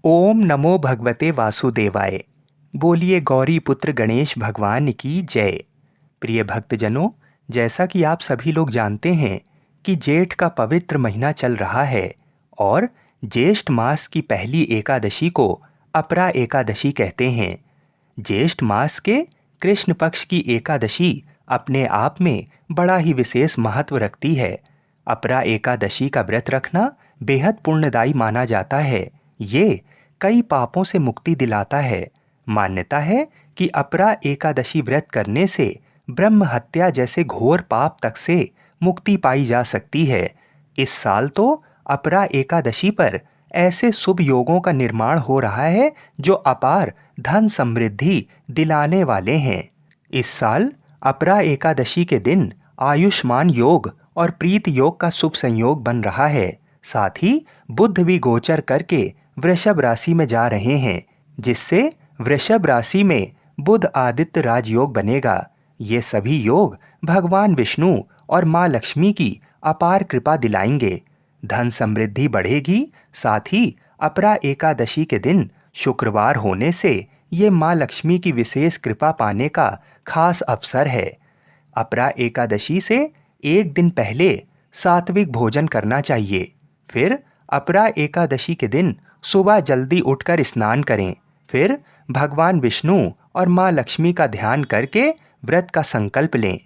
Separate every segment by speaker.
Speaker 1: ओम नमो भगवते वासुदेवाय। बोलिए गौरी पुत्र गणेश भगवान की जय। प्रिय भक्तजनों, जैसा कि आप सभी लोग जानते हैं कि जेठ का पवित्र महीना चल रहा है और ज्येष्ठ मास की पहली एकादशी को अपरा एकादशी कहते हैं। ज्येष्ठ मास के कृष्ण पक्ष की एकादशी अपने आप में बड़ा ही विशेष महत्व रखती है। अपरा एकादशी का व्रत रखना बेहद पुण्यदायी माना जाता है। ये कई पापों से मुक्ति दिलाता है। मान्यता है कि अपरा एकादशी व्रत करने से ब्रह्म हत्या जैसे घोर पाप तक से मुक्ति पाई जा सकती है। इस साल तो अपरा एकादशी पर ऐसे शुभ योगों का निर्माण हो रहा है जो अपार धन समृद्धि दिलाने वाले हैं। इस साल अपरा एकादशी के दिन आयुष्मान योग और प्रीत योग का शुभ संयोग बन रहा है। साथ ही बुध भी गोचर करके वृषभ राशि में जा रहे हैं, जिससे वृषभ राशि में बुध आदित्य राजयोग बनेगा। ये सभी योग भगवान विष्णु और माँ लक्ष्मी की अपार कृपा दिलाएंगे। धन समृद्धि बढ़ेगी। साथ ही अपरा एकादशी के दिन शुक्रवार होने से ये माँ लक्ष्मी की विशेष कृपा पाने का खास अवसर है। अपरा एकादशी से एक दिन पहले सात्विक भोजन करना चाहिए। फिर अपरा एकादशी के दिन सुबह जल्दी उठकर स्नान करें। फिर भगवान विष्णु और माँ लक्ष्मी का ध्यान करके व्रत का संकल्प लें।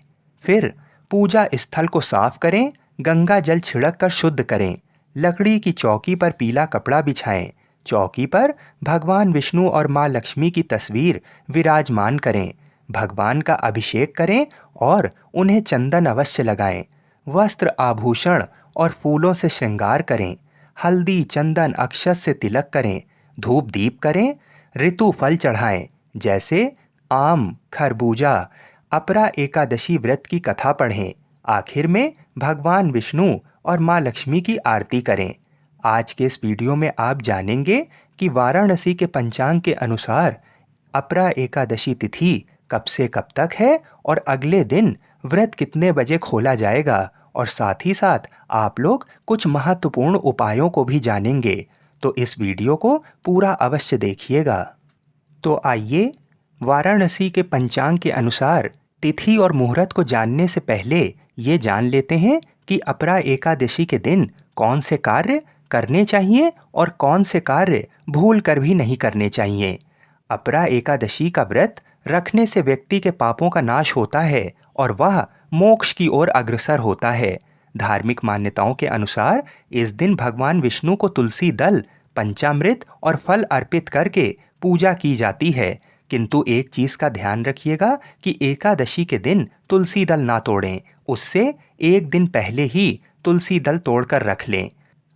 Speaker 1: फिर पूजा स्थल को साफ करें, गंगा जल छिड़क कर शुद्ध करें। लकड़ी की चौकी पर पीला कपड़ा बिछाएं। चौकी पर भगवान विष्णु और माँ लक्ष्मी की तस्वीर विराजमान करें। भगवान का अभिषेक करें और उन्हें चंदन अवश्य लगाएं। वस्त्र आभूषण और फूलों से श्रृंगार करें। हल्दी चंदन अक्षत से तिलक करें। धूप दीप करें। ऋतु फल चढ़ाएं, जैसे आम खरबूजा। अपरा एकादशी व्रत की कथा पढ़ें। आखिर में भगवान विष्णु और माँ लक्ष्मी की आरती करें। आज के इस वीडियो में आप जानेंगे कि वाराणसी के पंचांग के अनुसार अपरा एकादशी तिथि कब से कब तक है और अगले दिन व्रत कितने बजे खोला जाएगा, और साथ ही साथ आप लोग कुछ महत्वपूर्ण उपायों को भी जानेंगे। तो इस वीडियो को पूरा अवश्य देखिएगा। तो आइए, वाराणसी के पंचांग के अनुसार तिथि और मुहूर्त को जानने से पहले ये जान लेते हैं कि अपरा एकादशी के दिन कौन से कार्य करने चाहिए और कौन से कार्य भूल कर भी नहीं करने चाहिए। अपरा एकादशी का व्रत रखने से व्यक्ति के पापों का नाश होता है और वह मोक्ष की ओर अग्रसर होता है। धार्मिक मान्यताओं के अनुसार इस दिन भगवान विष्णु को तुलसी दल, पंचामृत और फल अर्पित करके पूजा की जाती है। किंतु एक चीज का ध्यान रखिएगा कि एकादशी के दिन तुलसी दल ना तोड़ें। उससे एक दिन पहले ही तुलसी दल तोड़कर रख लें।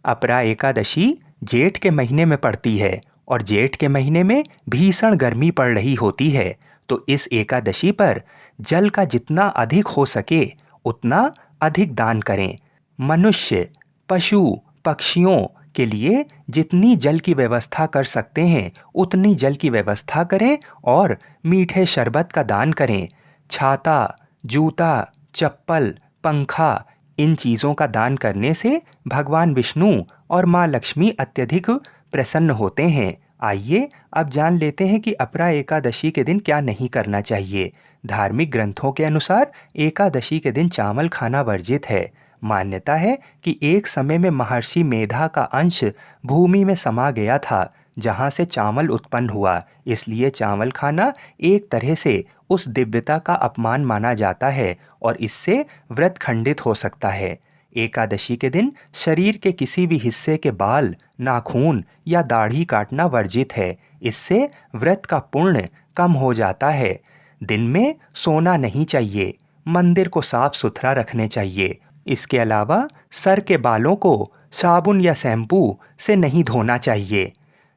Speaker 1: अपरा एकादशी जेठ के महीने में पड़ती है और जेठ के महीने में भीषण गर्मी पड़ रही होती है। तो इस एकादशी पर जल का जितना अधिक हो सके उतना अधिक दान करें। मनुष्य, पशु, पक्षियों के लिए जितनी जल की व्यवस्था कर सकते हैं उतनी जल की व्यवस्था करें और मीठे शरबत का दान करें। छाता, जूता, चप्पल, पंखा, इन चीज़ों का दान करने से भगवान विष्णु और माँ लक्ष्मी अत्यधिक प्रसन्न होते हैं। आइए अब जान लेते हैं कि अपरा एकादशी के दिन क्या नहीं करना चाहिए। धार्मिक ग्रंथों के अनुसार एकादशी के दिन चावल खाना वर्जित है। मान्यता है कि एक समय में महर्षि मेधा का अंश भूमि में समा गया था, जहाँ से चावल उत्पन्न हुआ। इसलिए चावल खाना एक तरह से उस दिव्यता का अपमान माना जाता है और इससे व्रत खंडित हो सकता है। एकादशी के दिन शरीर के किसी भी हिस्से के बाल, नाखून या दाढ़ी काटना वर्जित है। इससे व्रत का पुण्य कम हो जाता है। दिन में सोना नहीं चाहिए। मंदिर को साफ सुथरा रखने चाहिए। इसके अलावा सर के बालों को साबुन या शैम्पू से नहीं धोना चाहिए।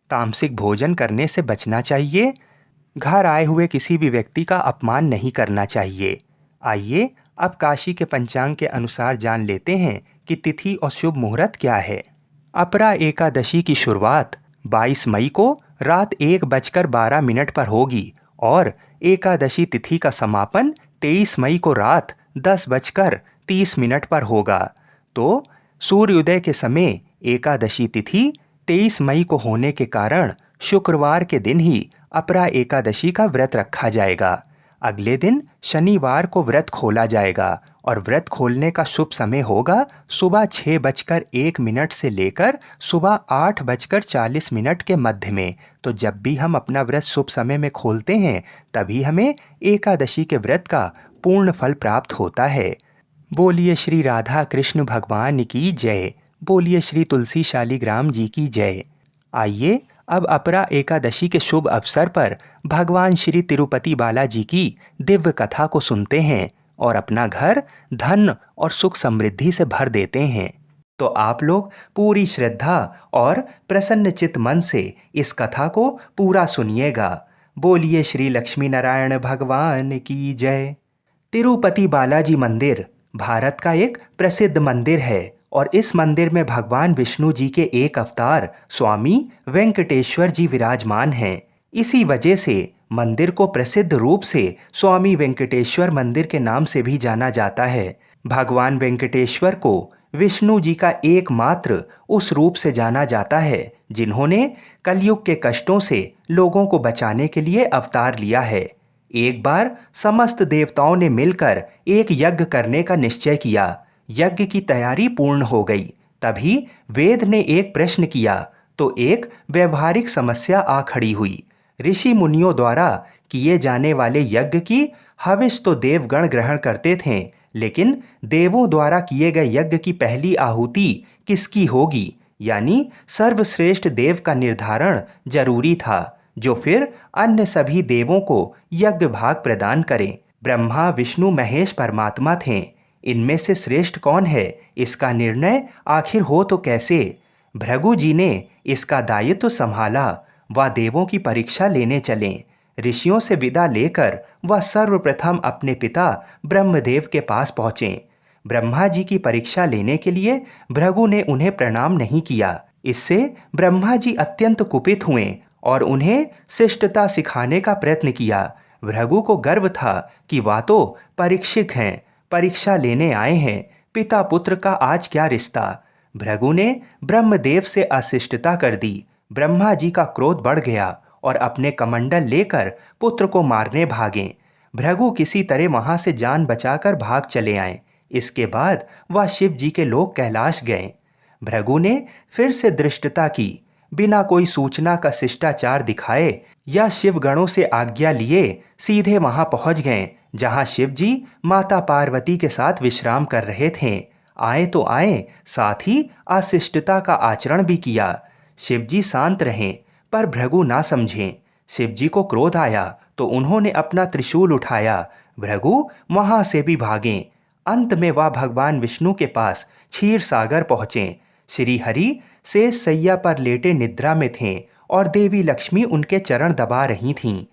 Speaker 1: तामसिक भोजन करने से बचना चाहिए। घर आए हुए किसी भी व्यक्ति का अपमान नहीं करना चाहिए। आइए अब काशी के पंचांग के अनुसार जान लेते हैं कि तिथि और शुभ मुहूर्त क्या है। अपरा एकादशी की शुरुआत 22 मई को रात 1:12 पर होगी और एकादशी तिथि का समापन 23 मई को रात 10:30 पर होगा। तो सूर्योदय के समय एकादशी तिथि, 23 मई को होने के कारण शुक्रवार के दिन ही अपरा एकादशी का व्रत रखा जाएगा। अगले दिन शनिवार को व्रत खोला जाएगा और व्रत खोलने का शुभ समय होगा सुबह 6:01 से लेकर सुबह 8:40 के मध्य में। तो जब भी हम अपना व्रत शुभ समय में खोलते हैं तभी हमें एकादशी के व्रत का पूर्ण फल प्राप्त होता है। बोलिए श्री राधा कृष्ण भगवान की जय। बोलिए श्री तुलसी शालिग्राम जी की जय। आइए अब अपरा एकादशी के शुभ अवसर पर भगवान श्री तिरुपति बालाजी की दिव्य कथा को सुनते हैं और अपना घर धन और सुख समृद्धि से भर देते हैं। तो आप लोग पूरी श्रद्धा और प्रसन्न चित्त मन से इस कथा को पूरा सुनिएगा। बोलिए श्री लक्ष्मी नारायण भगवान की जय। तिरुपति बालाजी मंदिर भारत का एक प्रसिद्ध मंदिर है और इस मंदिर में भगवान विष्णु जी के एक अवतार स्वामी वेंकटेश्वर जी विराजमान हैं। इसी वजह से मंदिर को प्रसिद्ध रूप से स्वामी वेंकटेश्वर मंदिर के नाम से भी जाना जाता है। भगवान वेंकटेश्वर को विष्णु जी का एकमात्र उस रूप से जाना जाता है जिन्होंने कलयुग के कष्टों से लोगों को बचाने के लिए अवतार लिया है। एक बार समस्त देवताओं ने मिलकर एक यज्ञ करने का निश्चय किया। यज्ञ की तैयारी पूर्ण हो गई। तभी वेद ने एक प्रश्न किया तो एक व्यवहारिक समस्या आ खड़ी हुई। ऋषि मुनियों द्वारा किए जाने वाले यज्ञ की हविष तो देवगण ग्रहण करते थे, लेकिन देवों द्वारा किए गए यज्ञ की पहली आहुति किसकी होगी, यानी सर्वश्रेष्ठ देव का निर्धारण जरूरी था, जो फिर अन्य सभी देवों को यज्ञ भाग प्रदान करें। ब्रह्मा विष्णु महेश परमात्मा थे। इनमें से श्रेष्ठ कौन है, इसका निर्णय आखिर हो तो कैसे। भृगु जी ने इसका दायित्व संभाला। वह देवों की परीक्षा लेने चले। ऋषियों से विदा लेकर वह सर्वप्रथम अपने पिता ब्रह्मदेव के पास पहुँचे। ब्रह्मा जी की परीक्षा लेने के लिए भृगु ने उन्हें प्रणाम नहीं किया। इससे ब्रह्मा जी अत्यंत कुपित हुए और उन्हें शिष्टता सिखाने का प्रयत्न किया। भृगु को गर्व था कि वह तो परीक्षक हैं, परीक्षा लेने आए हैं, पिता पुत्र का आज क्या रिश्ता। भृगु ने ब्रह्मदेव से अशिष्टता कर दी। ब्रह्मा जी का क्रोध बढ़ गया और अपने कमंडल लेकर पुत्र को मारने भागे। भृगु किसी तरह वहां से जान बचाकर भाग चले आए। इसके बाद वह शिव जी के लोक कैलाश गए। भृगु ने फिर से धृष्टता की। बिना कोई सूचना का शिष्टाचार दिखाए या शिवगणों से आज्ञा लिए सीधे वहां पहुंच गए जहां शिव जी माता पार्वती के साथ विश्राम कर रहे थे। आए तो आए, साथ ही अशिष्टता का आचरण भी किया। शिव जी शांत रहे पर भृगु ना समझे। शिव जी को क्रोध आया तो उन्होंने अपना त्रिशूल उठाया। भृगु वहां से भी भागे। अंत में वह भगवान विष्णु के पास क्षीर सागर पहुंचे। श्री हरि शेष सैया पर लेटे निद्रा में थे और देवी लक्ष्मी उनके चरण दबा रही थीं।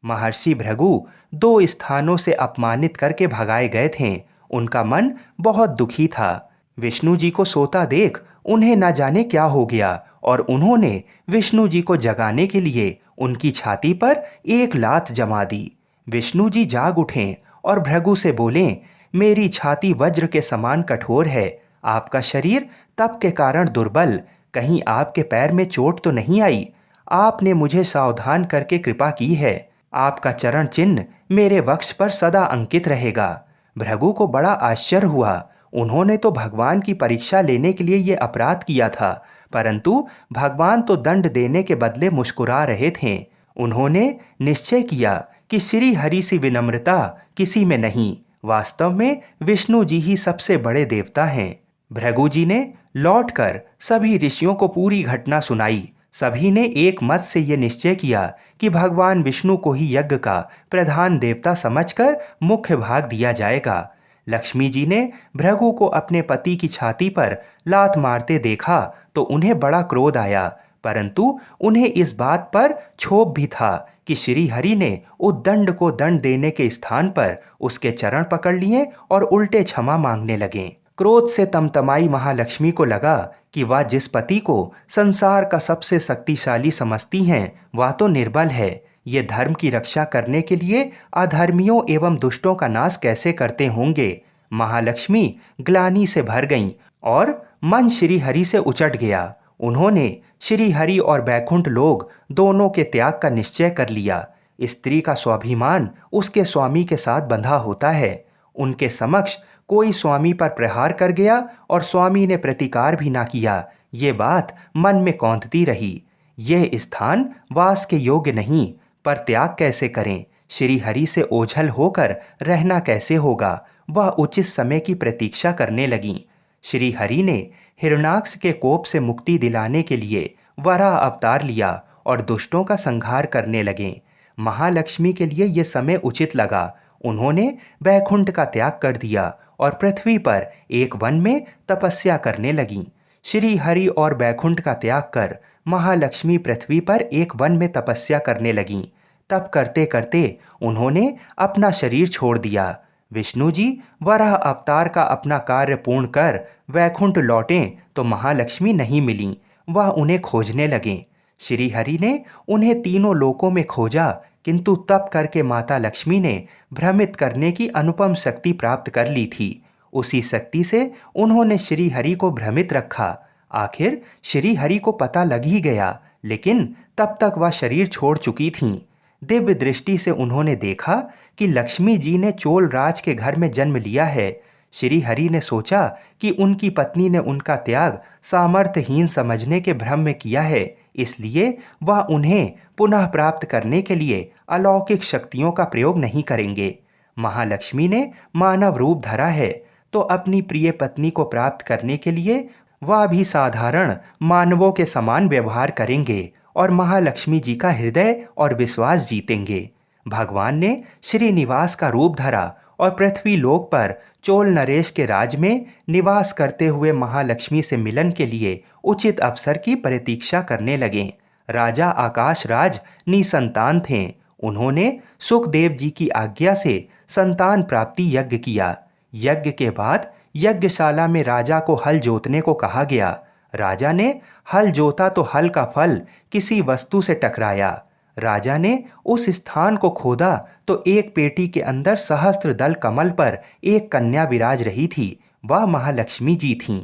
Speaker 1: महर्षि भृगु 2 स्थानों से अपमानित करके भगाए गए थे। उनका मन बहुत दुखी था। विष्णु जी को सोता देख उन्हें न जाने क्या हो गया और उन्होंने विष्णु जी को जगाने के लिए उनकी छाती पर एक लात जमा दी। विष्णु जी जाग उठे और भृगु से बोले, मेरी छाती वज्र के समान कठोर है। आपका शरीर तप के कारण दुर्बल, कहीं आपके पैर में चोट तो नहीं आई। आपने मुझे सावधान करके कृपा की है। आपका चरण चिन्ह मेरे वक्ष पर सदा अंकित रहेगा। भृगु को बड़ा आश्चर्य हुआ। उन्होंने तो भगवान की परीक्षा लेने के लिए ये अपराध किया था, परंतु भगवान तो दंड देने के बदले मुस्कुरा रहे थे। उन्होंने निश्चय किया कि श्री हरि सी विनम्रता किसी में नहीं। वास्तव में विष्णु जी ही सबसे बड़े देवता हैं। भृगु जी ने लौटकर सभी ऋषियों को पूरी घटना सुनाई। सभी ने एक मत से ये निश्चय किया कि भगवान विष्णु को ही यज्ञ का प्रधान देवता समझकर मुख्य भाग दिया जाएगा। लक्ष्मी जी ने भृगु को अपने पति की छाती पर लात मारते देखा तो उन्हें बड़ा क्रोध आया, परंतु उन्हें इस बात पर क्षोभ भी था कि श्री हरि ने उद्दंड को दंड देने के स्थान पर उसके चरण पकड़ लिए और उल्टे क्षमा मांगने लगे। क्रोध से तमतमाई महालक्ष्मी को लगा कि वह जिस पति को संसार का सबसे शक्तिशाली समझती हैं वह तो निर्बल है। ये धर्म की रक्षा करने के लिए अधर्मियों एवं दुष्टों का नाश कैसे करते होंगे। महालक्ष्मी ग्लानि से भर गईं और मन श्री हरि से उचट गया। उन्होंने श्री हरि और बैकुंठ लोग दोनों के त्याग का निश्चय कर लिया। स्त्री का स्वाभिमान उसके स्वामी के साथ बंधा होता है। उनके समक्ष कोई स्वामी पर प्रहार कर गया और स्वामी ने प्रतिकार भी ना किया, ये बात मन में कौंधती रही। यह स्थान वास के योग्य नहीं, पर त्याग कैसे करें? श्री हरि से ओझल होकर रहना कैसे होगा? वह उचित समय की प्रतीक्षा करने लगीं। श्री हरि ने हिरणाक्ष के कोप से मुक्ति दिलाने के लिए वराह अवतार लिया और दुष्टों का संहार करने लगे। महालक्ष्मी के लिए यह समय उचित लगा। उन्होंने वैकुंठ का त्याग कर दिया और पृथ्वी पर एक वन में तपस्या करने लगीं। श्री हरि और वैकुंठ का त्याग कर महालक्ष्मी पृथ्वी पर एक वन में तपस्या करने लगीं। तप करते करते उन्होंने अपना शरीर छोड़ दिया। विष्णु जी वराह अवतार का अपना कार्य पूर्ण कर वैकुंठ लौटें तो महालक्ष्मी नहीं मिलीं। वह उन्हें खोजने लगें। श्री हरि ने उन्हें तीनों लोकों में खोजा, किंतु तप करके माता लक्ष्मी ने भ्रमित करने की अनुपम शक्ति प्राप्त कर ली थी। उसी शक्ति से उन्होंने श्री हरि को भ्रमित रखा। आखिर श्री हरि को पता लग ही गया, लेकिन तब तक वह शरीर छोड़ चुकी थीं। दिव्य दृष्टि से उन्होंने देखा कि लक्ष्मी जी ने चोल राज के घर में जन्म लिया है। श्री हरि ने सोचा कि उनकी पत्नी ने उनका त्याग सामर्थ्यहीन समझने के भ्रम में किया है, इसलिए वह उन्हें पुनः प्राप्त करने के लिए अलौकिक शक्तियों का प्रयोग नहीं करेंगे। महालक्ष्मी ने मानव रूप धरा है, तो अपनी प्रिय पत्नी को प्राप्त करने के लिए वह भी साधारण मानवों के समान व्यवहार करेंगे और महालक्ष्मी जी का हृदय और विश्वास जीतेंगे। भगवान ने श्रीनिवास का रूप धरा और पृथ्वी लोक पर चोल नरेश के राज में निवास करते हुए महालक्ष्मी से मिलन के लिए उचित अवसर की प्रतीक्षा करने लगे। राजा आकाश राज निसंतान थे। उन्होंने सुखदेव जी की आज्ञा से संतान प्राप्ति यज्ञ किया। यज्ञ के बाद यज्ञशाला में राजा को हल जोतने को कहा गया। राजा ने हल जोता तो हल का फल किसी वस्तु से टकराया। राजा ने उस स्थान को खोदा तो एक पेटी के अंदर सहस्त्र दल कमल पर एक कन्या विराज रही थी। वह महालक्ष्मी जी थीं।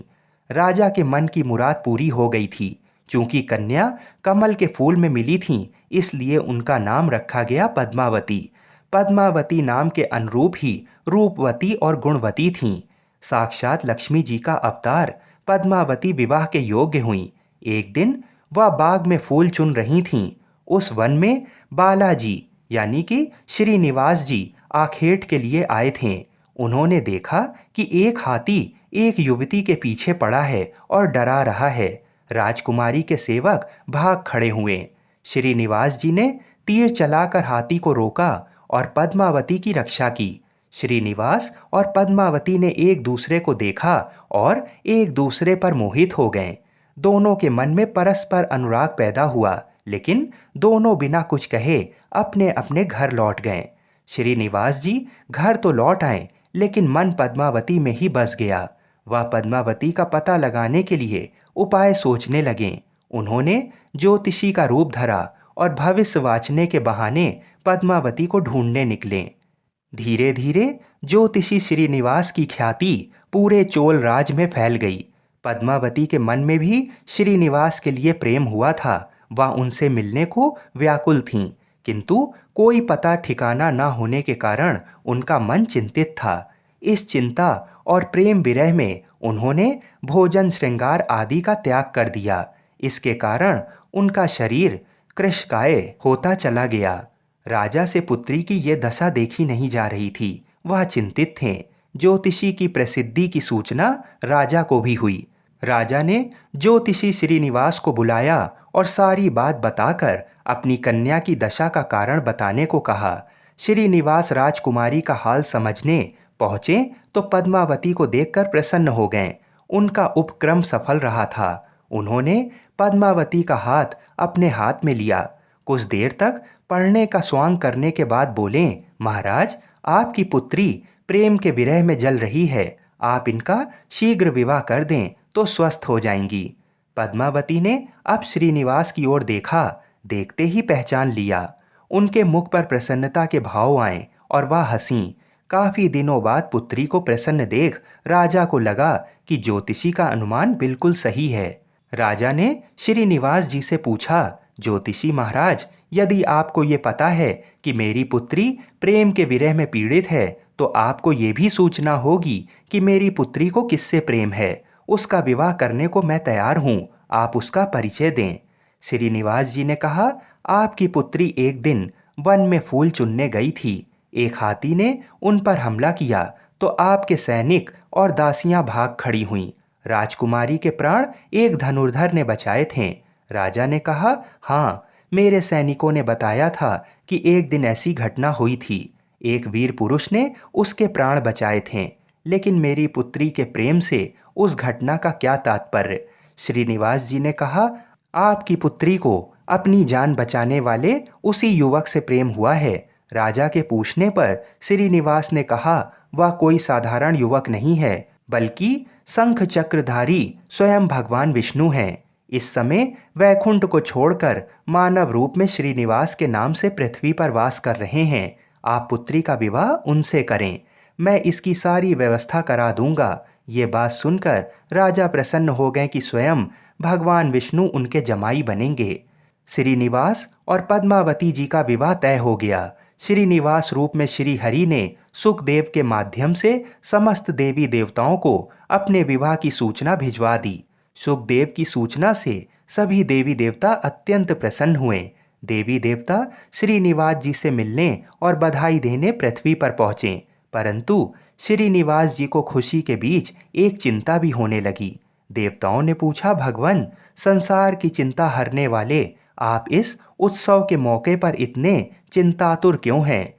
Speaker 1: राजा के मन की मुराद पूरी हो गई थी। चूंकि कन्या कमल के फूल में मिली थीं, इसलिए उनका नाम रखा गया पद्मावती। पद्मावती नाम के अनुरूप ही रूपवती और गुणवती थीं। साक्षात लक्ष्मी जी का अवतार पद्मावती विवाह के योग्य हुई। एक दिन वह बाग में फूल चुन रही थीं। उस वन में बालाजी यानी कि श्रीनिवास जी आखेट के लिए आए थे। उन्होंने देखा कि एक हाथी एक युवती के पीछे पड़ा है और डरा रहा है। राजकुमारी के सेवक भाग खड़े हुए। श्रीनिवास जी ने तीर चलाकर हाथी को रोका और पद्मावती की रक्षा की। श्रीनिवास और पद्मावती ने एक दूसरे को देखा और एक दूसरे पर मोहित हो गए। दोनों के मन में परस्पर अनुराग पैदा हुआ, लेकिन दोनों बिना कुछ कहे अपने अपने घर लौट गए। श्रीनिवास जी घर तो लौट आए, लेकिन मन पद्मावती में ही बस गया। वह पद्मावती का पता लगाने के लिए उपाय सोचने लगे। उन्होंने ज्योतिषी का रूप धरा और भविष्य वाचने के बहाने पद्मावती को ढूंढने निकले। धीरे धीरे ज्योतिषी श्रीनिवास की ख्याति पूरे चोल राज में फैल गई। पद्मावती के मन में भी श्रीनिवास के लिए प्रेम हुआ था। वह उनसे मिलने को व्याकुल थीं, किंतु कोई पता ठिकाना न होने के कारण उनका मन चिंतित था। इस चिंता और प्रेम विरह में उन्होंने भोजन श्रृंगार आदि का त्याग कर दिया। इसके कारण उनका शरीर कृशकाय होता चला गया। राजा से पुत्री की ये दशा देखी नहीं जा रही थी। वह चिंतित थे। ज्योतिषी की प्रसिद्धि की सूचना राजा को भी हुई। राजा ने ज्योतिषी श्रीनिवास को बुलाया और सारी बात बताकर अपनी कन्या की दशा का कारण बताने को कहा। श्रीनिवास राजकुमारी का हाल समझने पहुँचे तो पद्मावती को देखकर प्रसन्न हो गए। उनका उपक्रम सफल रहा था। उन्होंने पद्मावती का हाथ अपने हाथ में लिया। कुछ देर तक पढ़ने का स्वांग करने के बाद बोले, महाराज, आपकी पुत्री प्रेम के विरह में जल रही है। आप इनका शीघ्र विवाह कर दें तो स्वस्थ हो जाएंगी। पद्मावती ने अब श्रीनिवास की ओर देखा। देखते ही पहचान लिया। उनके मुख पर प्रसन्नता के भाव आए और वह हंसी। काफी दिनों बाद पुत्री को प्रसन्न देख राजा को लगा कि ज्योतिषी का अनुमान बिल्कुल सही है। राजा ने श्रीनिवास जी से पूछा, ज्योतिषी महाराज, यदि आपको ये पता है कि मेरी पुत्री प्रेम के विरह में पीड़ित है, तो आपको ये भी सूचना होगी कि मेरी पुत्री को किससे प्रेम है। उसका विवाह करने को मैं तैयार हूँ, आप उसका परिचय दें। श्रीनिवास जी ने कहा, आपकी पुत्री एक दिन वन में फूल चुनने गई थी। एक हाथी ने उन पर हमला किया तो आपके सैनिक और दासियां भाग खड़ी हुईं। राजकुमारी के प्राण एक धनुर्धर ने बचाए थे। राजा ने कहा, हाँ, मेरे सैनिकों ने बताया था कि एक दिन ऐसी घटना हुई थी। एक वीर पुरुष ने उसके प्राण बचाए थे, लेकिन मेरी पुत्री के प्रेम से उस घटना का क्या तात्पर्य। श्रीनिवास जी ने कहा, आपकी पुत्री को अपनी जान बचाने वाले उसी युवक से प्रेम हुआ है। राजा के पूछने पर श्रीनिवास ने कहा, वह कोई साधारण युवक नहीं है, बल्कि शंख चक्रधारी स्वयं भगवान विष्णु हैं। इस समय वैकुंठ को छोड़कर मानव रूप में श्रीनिवास के नाम से पृथ्वी पर वास कर रहे हैं। आप पुत्री का विवाह उनसे करें, मैं इसकी सारी व्यवस्था करा दूंगा। ये बात सुनकर राजा प्रसन्न हो गए कि स्वयं भगवान विष्णु उनके जमाई बनेंगे। श्रीनिवास और पद्मावती जी का विवाह तय हो गया। श्रीनिवास रूप में श्री हरि ने सुखदेव के माध्यम से समस्त देवी देवताओं को अपने विवाह की सूचना भिजवा दी। सुखदेव की सूचना से सभी देवी देवता अत्यंत प्रसन्न हुए। देवी देवता श्रीनिवास जी से मिलने और बधाई देने पृथ्वी पर पहुंचे, परंतु श्रीनिवास जी को खुशी के बीच एक चिंता भी होने लगी। देवताओं ने पूछा, भगवान, संसार की चिंता हरने वाले आप इस उत्सव के मौके पर इतने चिंतातुर क्यों हैं।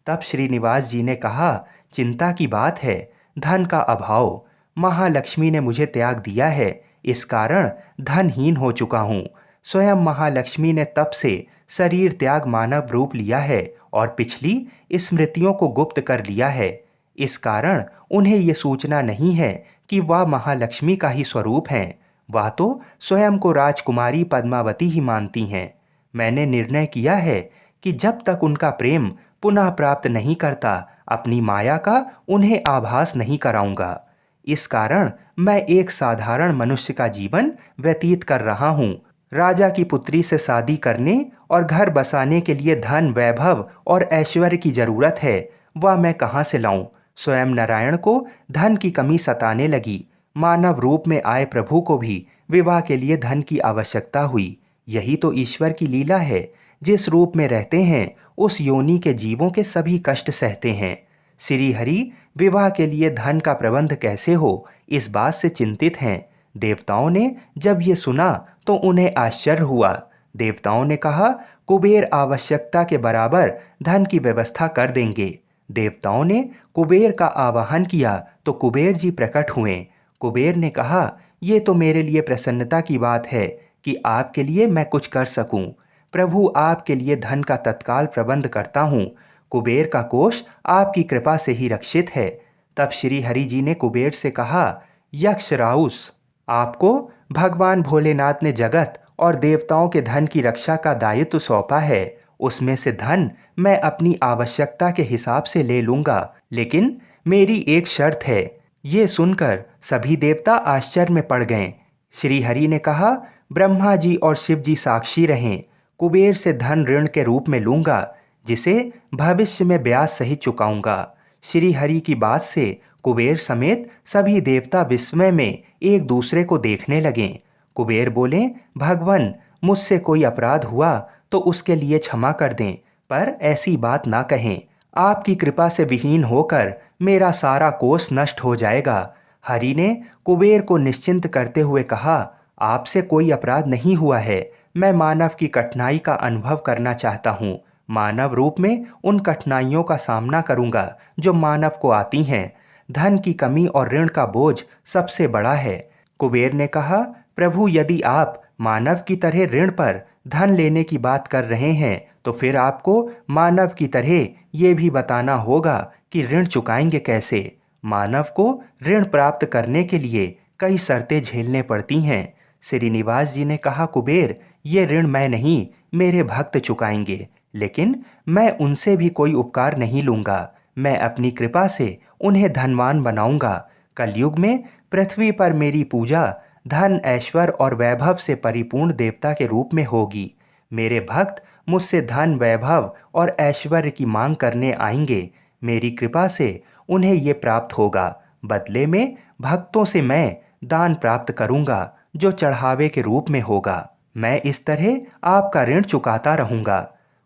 Speaker 1: तब श्रीनिवास जी ने कहा, चिंता की बात है, धन का अभाव। महालक्ष्मी ने मुझे त्याग दिया है, इस कारण धनहीन हो चुका हूँ। स्वयं महालक्ष्मी ने तब से शरीर त्याग मानव रूप लिया है और पिछली स्मृतियों को गुप्त कर लिया है। इस कारण उन्हें ये सूचना नहीं है कि वह महालक्ष्मी का ही स्वरूप हैं। वह तो स्वयं को राजकुमारी पद्मावती ही मानती हैं। मैंने निर्णय किया है कि जब तक उनका प्रेम पुनः प्राप्त नहीं करता, अपनी माया का उन्हें आभास नहीं कराऊंगा। इस कारण मैं एक साधारण मनुष्य का जीवन व्यतीत कर रहा हूँ। राजा की पुत्री से शादी करने और घर बसाने के लिए धन, वैभव और ऐश्वर्य की जरूरत है, वह मैं कहाँ से लाऊं। स्वयं नारायण को धन की कमी सताने लगी। मानव रूप में आए प्रभु को भी विवाह के लिए धन की आवश्यकता हुई। यही तो ईश्वर की लीला है। जिस रूप में रहते हैं उस योनि के जीवों के सभी कष्ट सहते हैं। श्री हरि विवाह के लिए धन का प्रबंध कैसे हो, इस बात से चिंतित हैं। देवताओं ने जब ये सुना तो उन्हें आश्चर्य हुआ। देवताओं ने कहा, कुबेर आवश्यकता के बराबर धन की व्यवस्था कर देंगे। देवताओं ने कुबेर का आवाहन किया तो कुबेर जी प्रकट हुए। कुबेर ने कहा, ये तो मेरे लिए प्रसन्नता की बात है कि आपके लिए मैं कुछ कर सकूं। प्रभु, आपके लिए धन का तत्काल प्रबंध करता हूँ। कुबेर का कोष आपकी कृपा से ही रक्षित है। तब श्री हरि जी ने कुबेर से कहा, यक्ष राउस, आपको भगवान भोलेनाथ ने जगत और देवताओं के धन की रक्षा का दायित्व सौंपा है। उसमें से धन मैं अपनी आवश्यकता के हिसाब से ले लूंगा, लेकिन मेरी एक शर्त है। ये सुनकर सभी देवता आश्चर्य में पड़ गए। श्री हरि ने कहा, ब्रह्मा जी और शिव जी साक्षी रहें, कुबेर से धन ऋण के रूप में लूंगा, जिसे भविष्य में ब्याज सहित चुकाऊंगा। श्री हरि की बात से कुबेर समेत सभी देवता विस्मय में एक दूसरे को देखने लगे। कुबेर बोले, भगवान, मुझसे कोई अपराध हुआ तो उसके लिए क्षमा कर दें, पर ऐसी बात ना कहें। आपकी कृपा से विहीन होकर मेरा सारा कोष नष्ट हो जाएगा। हरि ने कुबेर को निश्चिंत करते हुए कहा, आपसे कोई अपराध नहीं हुआ है। मैं मानव की कठिनाई का अनुभव करना चाहता हूँ। मानव रूप में उन कठिनाइयों का सामना करूँगा जो मानव को आती हैं। धन की कमी और ऋण का बोझ सबसे बड़ा है। कुबेर ने कहा, प्रभु, यदि आप मानव की तरह ऋण पर धन लेने की बात कर रहे हैं तो फिर आपको मानव की तरह ये भी बताना होगा कि ऋण चुकाएंगे कैसे। मानव को ऋण प्राप्त करने के लिए कई शर्तें झेलने पड़ती हैं। श्रीनिवास जी ने कहा, कुबेर, ये ऋण मैं नहीं, मेरे भक्त चुकाएंगे, लेकिन मैं उनसे भी कोई उपकार नहीं लूँगा। मैं अपनी कृपा से उन्हें धनवान बनाऊंगा। कलयुग में पृथ्वी पर मेरी पूजा धन, ऐश्वर्य और वैभव से परिपूर्ण देवता के रूप में होगी। मेरे भक्त मुझसे धन, वैभव और ऐश्वर्य की मांग करने आएंगे। मेरी कृपा से उन्हें ये प्राप्त होगा। बदले में भक्तों से मैं दान प्राप्त करूंगा जो चढ़ावे के रूप में होगा। मैं इस तरह आपका ऋण चुकाता रहूंगा।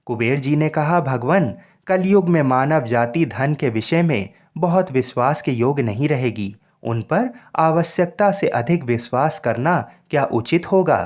Speaker 1: कुबेर जी ने कहा, भगवान, कलयुग में मानव जाति धन के विषय में बहुत विश्वास के योग्य नहीं रहेगी। उन पर आवश्यकता से अधिक विश्वास करना क्या उचित होगा?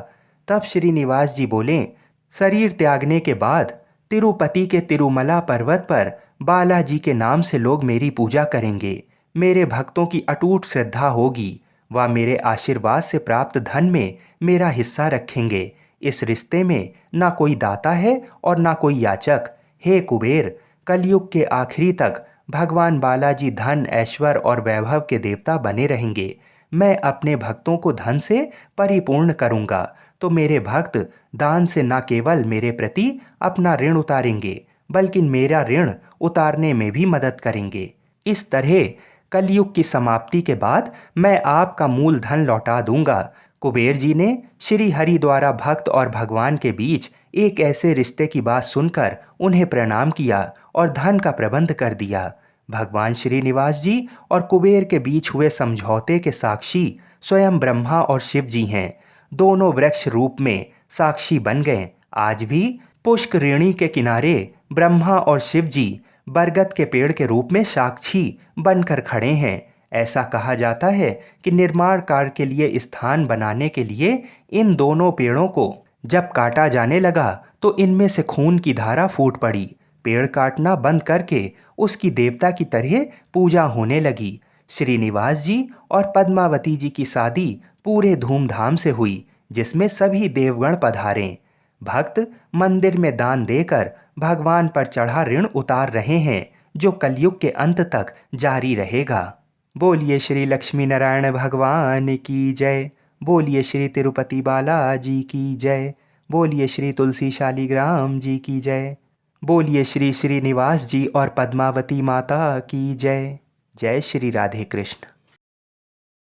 Speaker 1: तब श्रीनिवास जी बोले, शरीर त्यागने के बाद तिरुपति के तिरुमला पर्वत पर बालाजी के नाम से लोग मेरी पूजा करेंगे। मेरे भक्तों की अटूट श्रद्धा होगी। वह मेरे आशीर्वाद से प्राप्त धन में मेरा हिस्सा रखेंगे। इस रिश्ते में ना कोई दाता है और ना कोई याचक। हे कुबेर, कलयुग के आखिरी तक भगवान बालाजी धन, ऐश्वर्य और वैभव के देवता बने रहेंगे। मैं अपने भक्तों को धन से परिपूर्ण करूंगा तो मेरे भक्त दान से न केवल मेरे प्रति अपना ऋण उतारेंगे बल्कि मेरा ऋण उतारने में भी मदद करेंगे। इस तरह कलयुग की समाप्ति के बाद मैं आपका मूल धन लौटा दूंगा। कुबेर जी ने श्री हरि द्वारा भक्त और भगवान के बीच एक ऐसे रिश्ते की बात सुनकर उन्हें प्रणाम किया और धन का प्रबंध कर दिया। भगवान श्रीनिवास जी और कुबेर के बीच हुए समझौते के साक्षी स्वयं ब्रह्मा और शिव जी हैं। दोनों वृक्ष रूप में साक्षी बन गए। आज भी पुष्करिणी के किनारे ब्रह्मा और शिव जी बरगद के पेड़ के रूप में साक्षी बनकर खड़े हैं। ऐसा कहा जाता है कि निर्माण कार्य के लिए स्थान बनाने के लिए इन दोनों पेड़ों को जब काटा जाने लगा तो इनमें से खून की धारा फूट पड़ी। पेड़ काटना बंद करके उसकी देवता की तरह पूजा होने लगी। श्रीनिवास जी और पद्मावती जी की शादी पूरे धूमधाम से हुई, जिसमें सभी देवगण पधारे। भक्त मंदिर में दान देकर भगवान पर चढ़ा ऋण उतार रहे हैं, जो कलयुग के अंत तक जारी रहेगा। बोलिए श्री लक्ष्मी नारायण भगवान की जय। बोलिए श्री तिरुपति बालाजी की जय। बोलिए श्री तुलसी शालिग्राम जी की जय। बोलिए श्री श्रीनिवास जी और पद्मावती माता की जय। जय श्री राधे कृष्ण।